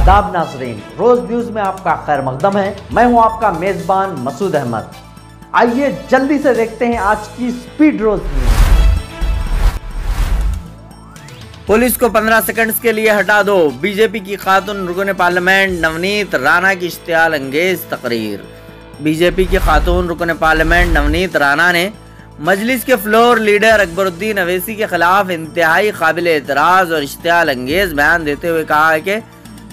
आदाब नाज़रीन, रोज न्यूज में आपका खैर मकदम है। मैं हूं आपका मेजबान मसूद अहमद। आइए जल्दी से देखते हैं आज की स्पीड रोज न्यूज। पुलिस को 15 सेकंड्स के लिए हटा दो, बीजेपी की खातून रुकन पार्लियामेंट नवनीत राणा की इश्तियाल अंगेज तकरीर। बीजेपी की खातून रुकन पार्लियामेंट नवनीत राणा ने मजलिस के फ्लोर लीडर अकबरुद्दीन अवैसी के खिलाफ इंतहाई काबिल एतराज़ और इश्तियाल अंगेज बयान देते हुए कहा है कि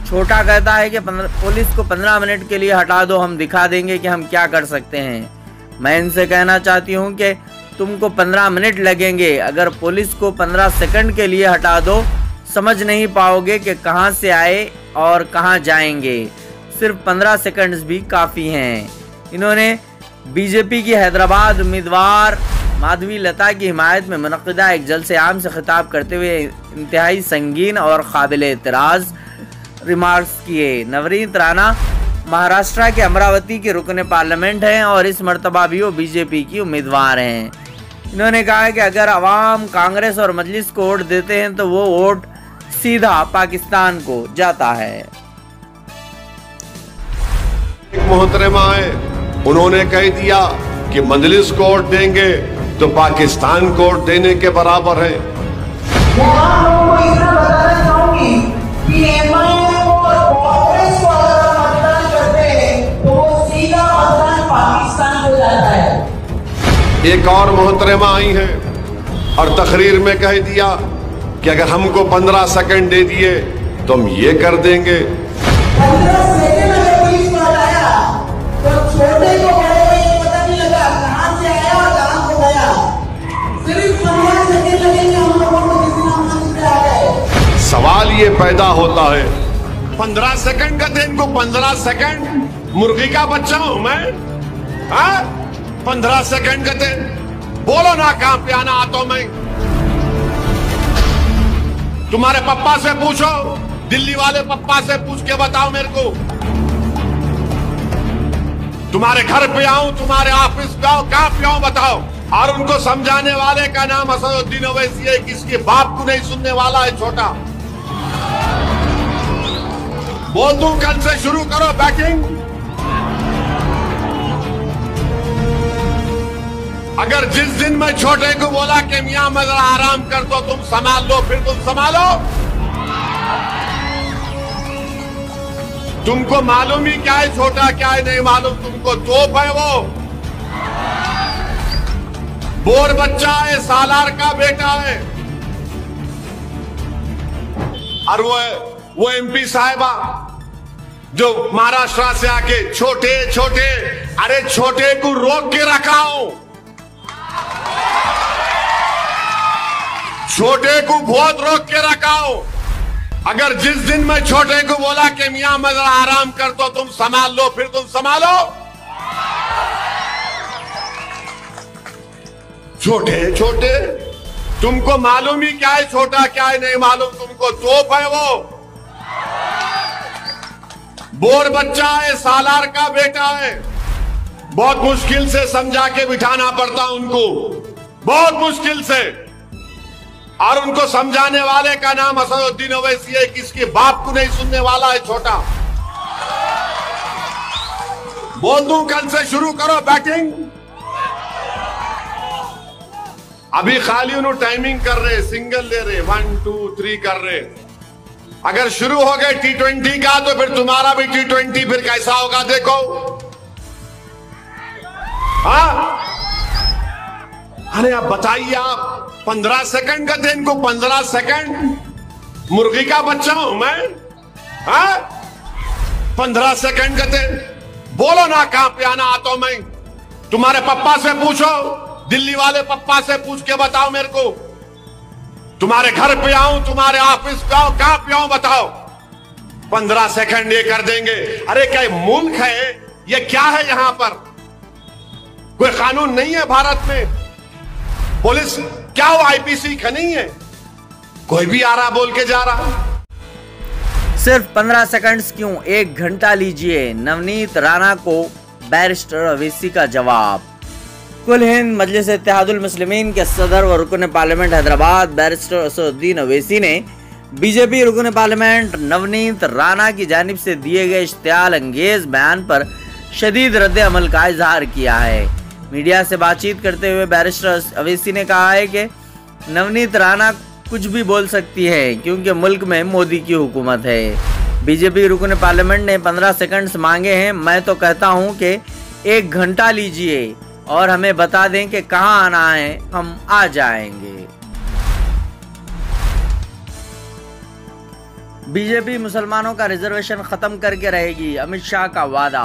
छोटा कहता है कि पुलिस को 15 मिनट के लिए हटा दो, हम दिखा देंगे कि हम क्या कर सकते हैं। मैं इनसे कहना चाहती हूं कि तुमको 15 मिनट लगेंगे, अगर पुलिस को 15 सेकंड के लिए हटा दो समझ नहीं पाओगे कि कहां से आए और कहां जाएंगे। सिर्फ 15 सेकंड्स भी काफ़ी हैं। इन्होंने बीजेपी की हैदराबाद उम्मीदवार माधवी लता की हिमायत में मुनक़िदा एक जलसे आम से खिताब करते हुए इंतहाई संगीन और काबिल एतराज़ रिमार्क्स किए। नवनीत राणा महाराष्ट्र के अमरावती के रुकन पार्लियामेंट हैं और इस मरतबा भी वो बीजेपी की उम्मीदवार हैं। इन्होंने कहा है कि अगर अवाम कांग्रेस और मजलिस को वोट देते हैं तो वो वोट सीधा पाकिस्तान को जाता है। एक मोहतरमा है, उन्होंने कह दिया कि मजलिस को वोट देंगे तो पाकिस्तान को वोट देने के बराबर है। एक और मोहतरमा आई है और तकरीर में कह दिया कि अगर हमको 15 सेकंड दे दिए तो हम ये कर देंगे। 15 सेकंड अगर पुलिस को हटाया तो छोटे को बड़े को ये पता नहीं लगा कहां से आया और कहां को गया। सिर्फ 15 सेकंड लगेंगे हम लोगों को किसी ना किसी से आ गए। सवाल ये पैदा होता है 15 सेकंड का दिन को 15 सेकंड मुर्गी का बच्चा हूं मैं? 15 सेकंड का दिन बोलो ना कहां पे आना आता मैं। तुम्हारे पप्पा से पूछो, दिल्ली वाले पप्पा से पूछ के बताओ मेरे को। तुम्हारे घर पे आऊं, तुम्हारे ऑफिस पे आऊं, कहां पे आऊं बताओ। और उनको समझाने वाले का नाम असदुद्दीन ओवैसी है, किसके बाप को नहीं सुनने वाला है छोटा। बोल दूं कल से शुरू करो बैटिंग। अगर जिस दिन मैं छोटे को बोला कि मियां मैं जरा आराम कर दो, तुम संभाल लो, फिर तुम संभालो। तुमको मालूम ही क्या है छोटा क्या है नहीं मालूम, तुमको तोप है वो। बोर बच्चा है, सालार का बेटा है। और वो एमपी साहिबा जो महाराष्ट्र से आके छोटे छोटे, अरे छोटे को रोक के रखा हूं, छोटे को बहुत रोक के रखा हूं। अगर जिस दिन मैं छोटे को बोला कि मियां मैं जरा आराम कर दो, तुम संभाल लो, फिर तुम संभालो। छोटे छोटे, तुमको मालूम ही क्या है छोटा क्या है नहीं मालूम, तुमको तोप है वो। बोर बच्चा है, सालार का बेटा है। बहुत मुश्किल से समझा के बिठाना पड़ता उनको, बहुत मुश्किल से। और उनको समझाने वाले का नाम असदुद्दीन ओवैसी है, किसके बाप को नहीं सुनने वाला है छोटा। बोल दूं कल से शुरू करो बैटिंग। अभी खाली उन्होंने टाइमिंग कर रहे, सिंगल ले रहे, 1 2 3 कर रहे। अगर शुरू हो गए T20 का तो फिर तुम्हारा भी T20 फिर कैसा होगा देखो। हाँ, अरे आप बताइए, आप 15 सेकंड का दिन को 15 सेकंड मुर्गी का बच्चा हूं मैं? 15 सेकंड का दिन बोलो ना कहां पे आना आता मैं। तुम्हारे पप्पा से पूछो, दिल्ली वाले पप्पा से पूछ के बताओ मेरे को। तुम्हारे घर पे आऊं, तुम्हारे ऑफिस पे आऊं, कहां पे आऊं बताओ। 15 सेकंड ये कर देंगे। अरे क्या मुल्क है ये? क्या है यहां पर? कोई कानून नहीं है भारत में? पुलिस क्या वो आईपीसी का नहीं है? कोई भी आ रहा बोल के जा रहा। सिर्फ 15 सेकंड्स क्यों, 1 घंटा लीजिए। नवनीत राणा को बैरिस्टर अवैसी का जवाब। कुल हिंद मजलिस इत्तेहादुल मुस्लिमीन के सदर व रुकन पार्लियामेंट हैदराबाद बैरिस्टर असदुद्दीन अवैसी ने बीजेपी रुकन पार्लियामेंट नवनीत राणा की जानिब से दिए गए इश्तियाल अंगेज बयान पर शदीद रद्द अमल का इजहार किया है। मीडिया से बातचीत करते हुए बैरिस्टर अवैसी ने कहा है कि नवनीत राणा कुछ भी बोल सकती है क्योंकि मुल्क में मोदी की हुकूमत है। बीजेपी रुकन पार्लियामेंट ने 15 सेकंड्स मांगे हैं। मैं तो कहता हूं कि 1 घंटा लीजिए और हमें बता दें कि कहां आना है, हम आ जाएंगे। बीजेपी मुसलमानों का रिजर्वेशन खत्म करके रहेगी, अमित शाह का वादा।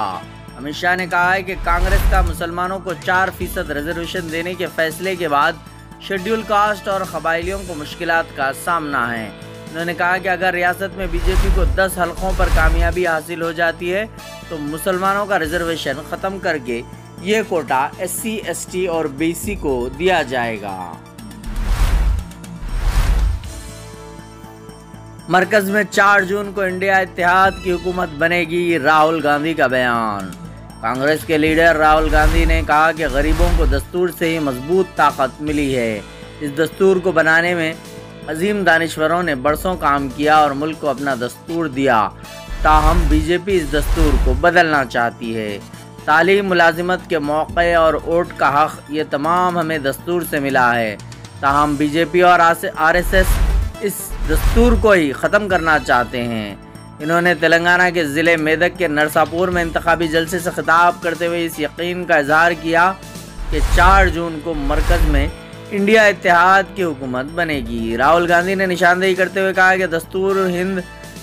अमित शाह ने कहा है कि कांग्रेस का मुसलमानों को 4% रिजर्वेशन देने के फैसले के बाद शेड्यूल कास्ट और कबाइलियों को मुश्किलात का सामना है। उन्होंने कहा कि अगर रियासत में बीजेपी को 10 हलकों पर कामयाबी हासिल हो जाती है तो मुसलमानों का रिजर्वेशन खत्म करके ये कोटा SC, ST और BC को दिया जाएगा। मरकज में 4 जून को इंडिया इत्तेहाद की हुकूमत बनेगी, राहुल गांधी का बयान। कांग्रेस के लीडर राहुल गांधी ने कहा कि गरीबों को दस्तूर से ही मजबूत ताकत मिली है। इस दस्तूर को बनाने में अजीम दानिश्वरों ने बरसों काम किया और मुल्क को अपना दस्तूर दिया। ताहम बीजेपी इस दस्तूर को बदलना चाहती है। तालीम, मुलाजिमत के मौके और वोट का हक, ये तमाम हमें दस्तूर से मिला है। ताहम बीजेपी और RSS इस दस्तूर को ही ख़त्म करना चाहते हैं। इन्होंने तेलंगाना के ज़िले मेदक के नरसापुर में इंतखाबी जलसे से खिताब करते हुए इस यकीन का इजहार किया कि 4 जून को मरकज़ में इंडिया इत्तेहाद की हुकूमत बनेगी। राहुल गांधी ने निशानदेही करते हुए कहा कि दस्तूर हिंद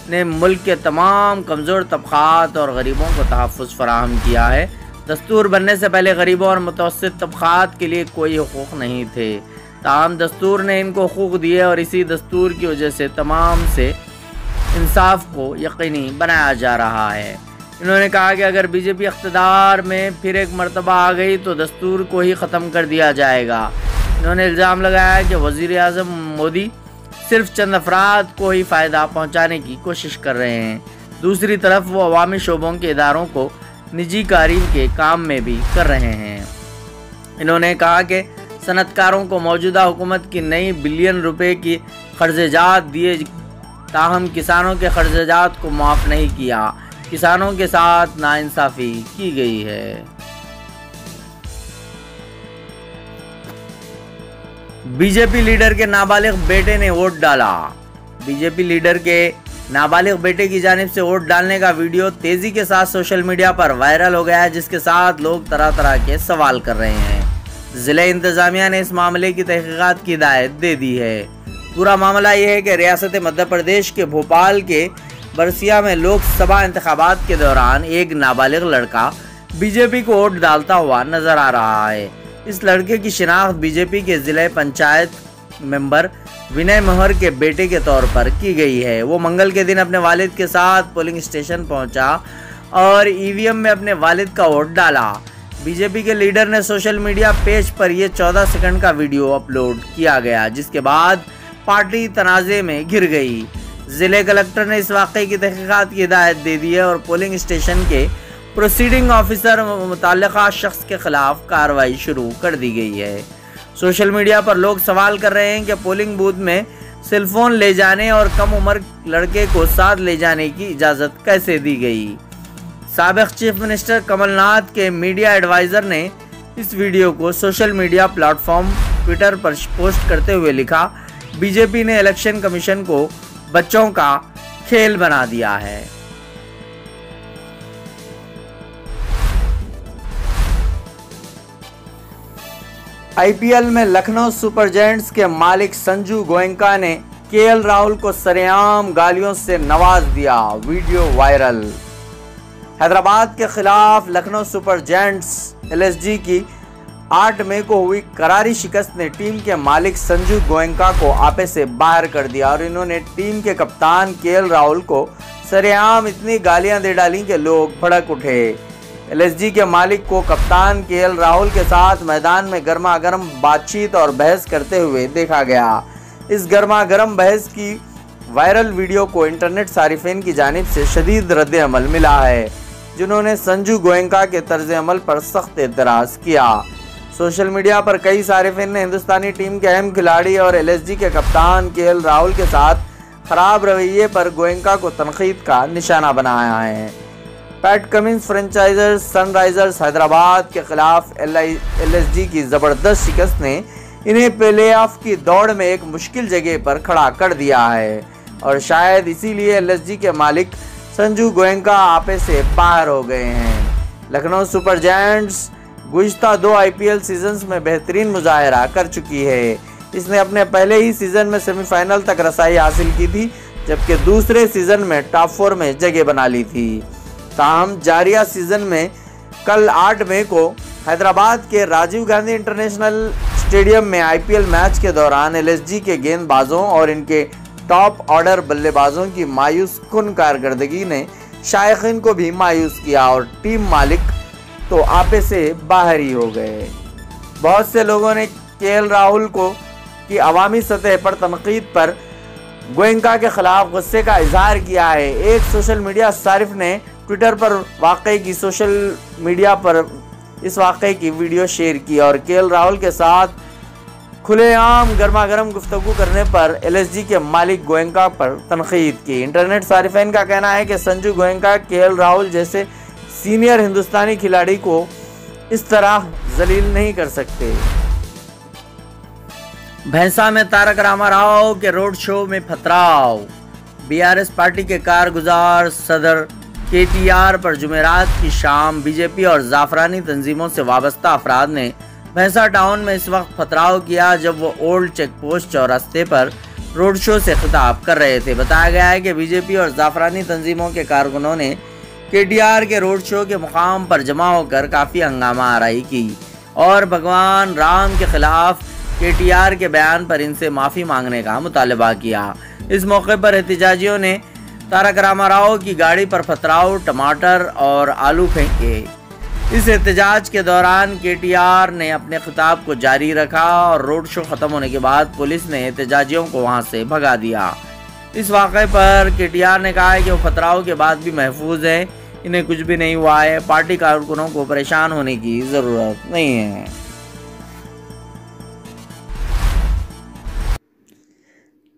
ने मुल्क के तमाम कमज़ोर तबक़ात और गरीबों को तहफ़्फ़ुज़ फराहम किया है। दस्तूर बनने से पहले गरीबों और मुतवस्सित तबक़ात के लिए कोई हुकूक़ नहीं थे, ताहम दस्तूर ने इनको हुकूक़ दिए और इसी दस्तूर की वजह से तमाम से इंसाफ को यकीनी बनाया जा रहा है। इन्होंने कहा कि अगर बीजेपी इख्तिदार में फिर एक मरतबा आ गई तो दस्तूर को ही ख़त्म कर दिया जाएगा। इन्होंने इल्ज़ाम लगाया कि वज़ीर आज़म मोदी सिर्फ चंद अफराद को ही फ़ायदा पहुँचाने की कोशिश कर रहे हैं। दूसरी तरफ वो अवामी शोबों के इदारों को निजीकारी के काम में भी कर रहे हैं। इन्होंने कहा कि सनतकारों को मौजूदा हुकूमत की नई बिलियन रुपए की कर्ज़जात दिए, ताहम किसानों के कर्ज़जात को माफ़ नहीं किया। किसानों के साथ नाइंसाफ़ी की गई है। बीजेपी लीडर के नाबालिग बेटे ने वोट डाला। बीजेपी लीडर के नाबालिग बेटे की जानिब से वोट डालने का वीडियो तेज़ी के साथ सोशल मीडिया पर वायरल हो गया है, जिसके साथ लोग तरह तरह के सवाल कर रहे हैं। ज़िला इंतज़ामिया ने इस मामले की तहक़ीक़ात की हिदायत दे दी है। पूरा मामला ये है कि रियासत मध्य प्रदेश के भोपाल के बरसिया में लोकसभा इंतखाबात के दौरान एक नाबालिग लड़का बीजेपी को वोट डालता हुआ नजर आ रहा है। इस लड़के की शिनाख्त बीजेपी के ज़िला पंचायत मेंबर विनय मोहर के बेटे के तौर पर की गई है। वो मंगल के दिन अपने वालिद के साथ पोलिंग स्टेशन पहुंचा और EVM में अपने वालिद का वोट डाला। बीजेपी के लीडर ने सोशल मीडिया पेज पर यह 14 सेकंड का वीडियो अपलोड किया गया, जिसके बाद पार्टी तनाज़े में घिर गई। ज़िले कलेक्टर ने इस वाक़े की तहक़ीक़ात की हिदायत दे दी है और पोलिंग स्टेशन के प्रोसीडिंग ऑफिसर मुतल्लिक़ा शख्स के खिलाफ कार्रवाई शुरू कर दी गई है। सोशल मीडिया पर लोग सवाल कर रहे हैं कि पोलिंग बूथ में सेलफोन ले जाने और कम उम्र लड़के को साथ ले जाने की इजाज़त कैसे दी गई। साबिक़ चीफ मिनिस्टर कमलनाथ के मीडिया एडवाइज़र ने इस वीडियो को सोशल मीडिया प्लेटफॉर्म ट्विटर पर पोस्ट करते हुए लिखा, बीजेपी ने इलेक्शन कमीशन को बच्चों का खेल बना दिया है। IPL में लखनऊ सुपर जायंट्स के मालिक संजू गोयनका ने KL राहुल को सरेआम गालियों से नवाज दिया, वीडियो वायरल। हैदराबाद के खिलाफ लखनऊ सुपर जायंट्स LSG की 8 मई को हुई करारी शिकस्त ने टीम के मालिक संजू गोयनका को आपे से बाहर कर दिया और इन्होंने टीम के कप्तान KL राहुल को सरेआम इतनी गालियां दे डाली कि लोग भड़क उठे। LSG के मालिक को कप्तान KL राहुल के साथ मैदान में गर्मा गर्म बातचीत और बहस करते हुए देखा गया। इस गर्मा गर्म बहस की वायरल वीडियो को इंटरनेट सारिफिन की जानिब से शदीद रद्द अमल मिला है, जिन्होंने संजू गोयनका के तर्ज अमल पर सख्त एतराज़ किया। सोशल मीडिया पर कई सारिफिन ने हिंदुस्तानी टीम के अहम खिलाड़ी और LSG के कप्तान KL राहुल के साथ खराब रवैये पर गोयनका को तनकीद का निशाना बनाया है। PAT Cummins franchisor Sunrisers Hyderabad के खिलाफ LSG की ज़बरदस्त शिकस्त ने इन्हें प्लेऑफ की दौड़ में एक मुश्किल जगह पर खड़ा कर दिया है और शायद इसीलिए LSG के मालिक संजू गोयनका आपे से बाहर हो गए हैं। लखनऊ सुपर जायंट्स गुज़िश्ता 2 IPL सीजन्स में बेहतरीन मुजाहरा कर चुकी है। इसने अपने पहले ही सीज़न में सेमीफाइनल तक रसाई हासिल की थी, जबकि दूसरे सीज़न में टॉप 4 में जगह बना ली थी। ताहम जारिया सीज़न में कल 8 मई को हैदराबाद के राजीव गांधी इंटरनेशनल स्टेडियम में IPL मैच के दौरान LSG के गेंदबाजों और इनके टॉप ऑर्डर बल्लेबाजों की मायूस कुन कारकर्दगी ने शायकीन को भी मायूस किया और टीम मालिक तो आपे से बाहर ही हो गए। बहुत से लोगों ने KL राहुल को की अवामी सतह पर तनकीद पर गोयनका के खिलाफ गुस्से का इजहार किया है। एक सोशल मीडिया सारिफ ने ट्विटर पर सोशल मीडिया पर इस वाक़े की वीडियो शेयर की और KL राहुल के साथ खुलेआम गर्मा गर्म गुफ्तगू करने पर LSG के मालिक गोयनका पर तनकीद की। इंटरनेट सारिफैन का कहना है कि संजू गोयनका KL राहुल जैसे सीनियर हिंदुस्तानी खिलाड़ी को इस तरह जलील नहीं कर सकते। भैंसा में तारक रामाराव के रोड शो में पथराव। BRS पार्टी के कारगुजार सदर KTR पर जुमेरात की शाम बीजेपी और जाफरानी तंजीमों से वाबस्ता अफराद ने भैंसा टाउन में इस वक्त पथराव किया जब वो ओल्ड चेक पोस्ट चौरास्ते पर रोड शो से खिताब कर रहे थे। बताया गया है कि बीजेपी और जाफरानी तंजीमों के कारकुनों ने KTR के रोड शो के मुकाम पर जमा होकर काफ़ी हंगामा आराई की और भगवान राम के खिलाफ KTR के बयान पर इनसे माफ़ी मांगने का मुतालबा किया। इस मौके पर एहतजाजियों ने तारक रामाराव की गाड़ी पर पथराव, टमाटर और आलू फेंके। इस एहतजाज के दौरान KTR ने अपने खिताब को जारी रखा और रोड शो ख़त्म होने के बाद पुलिस ने एहतजाजियों को वहां से भगा दिया। इस वाक़े पर KTR ने कहा है कि वो पथराव के बाद भी महफूज हैं, इन्हें कुछ भी नहीं हुआ है, पार्टी कारकुनों को परेशान होने की ज़रूरत नहीं है।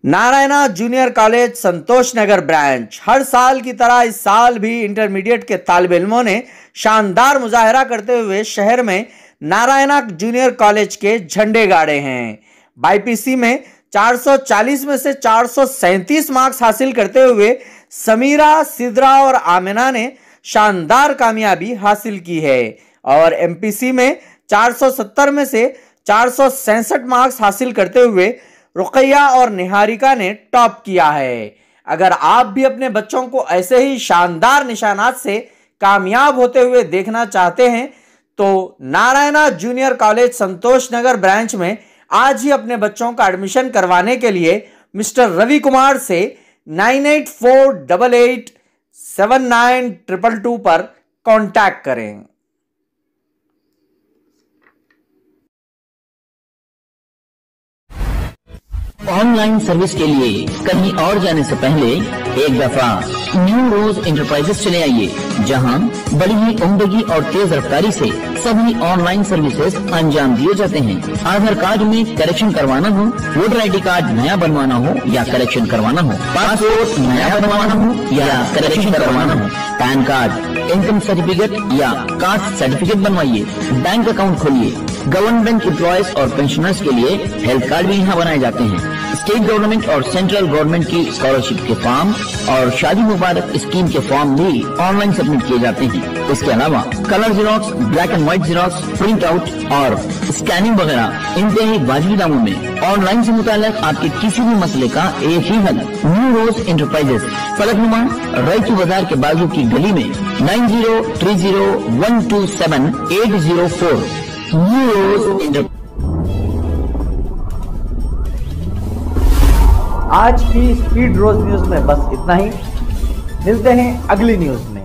नारायणा जूनियर कॉलेज संतोष नगर ब्रांच। हर साल की तरह इस साल भी इंटरमीडिएट के तालिब इल्मों ने शानदार मुजाहरा करते हुए शहर में नारायणा जूनियर कॉलेज के झंडे गाड़े हैं। BPC में 440 में से 437 मार्क्स हासिल करते हुए समीरा, सिद्रा और आमिना ने शानदार कामयाबी हासिल की है और MPC में 470 में से 467 मार्क्स हासिल करते हुए रुकैया और निहारिका ने टॉप किया है। अगर आप भी अपने बच्चों को ऐसे ही शानदार निशानात से कामयाब होते हुए देखना चाहते हैं तो नारायणा जूनियर कॉलेज संतोष नगर ब्रांच में आज ही अपने बच्चों का एडमिशन करवाने के लिए मिस्टर रवि कुमार से 9848879222 पर कांटेक्ट करें। ऑनलाइन सर्विस के लिए कहीं और जाने से पहले एक दफा न्यू रोज इंटरप्राइजेस चले आइए, जहां बड़ी ही उम्दगी और तेज रफ्तारी से सभी ऑनलाइन सर्विसेज अंजाम दिए जाते हैं। आधार कार्ड में करेक्शन करवाना हो, वोटर ID कार्ड नया बनवाना हो या करेक्शन करवाना हो, पासपोर्ट नया बनवाना हो या करेक्शन करवाना हो, पैन कार्ड, इनकम सर्टिफिकेट या कास्ट सर्टिफिकेट बनवाइए, बैंक अकाउंट खोलिए। गवर्नमेंट एम्प्लॉयज और पेंशनर्स के लिए हेल्थ कार्ड भी यहाँ बनाए जाते हैं। स्टेट गवर्नमेंट और सेंट्रल गवर्नमेंट की स्कॉलरशिप के फॉर्म और शादी मुबारक स्कीम के फॉर्म भी ऑनलाइन सबमिट किए जाते हैं। इसके अलावा colour xerox, black and white xerox, print out और स्कैनिंग वगैरह इंतहाई वाजिबी दामों में। ऑनलाइन से मुताल्लिक आपके किसी भी मसले का एक ही हल, न्यू रोज इंटरप्राइजेस, फलकनुमा रईकी बाजार के बाजू की गली में 9030127804। न्यू रोज आज की स्पीड रोज न्यूज में बस इतना ही। मिलते हैं अगली न्यूज में।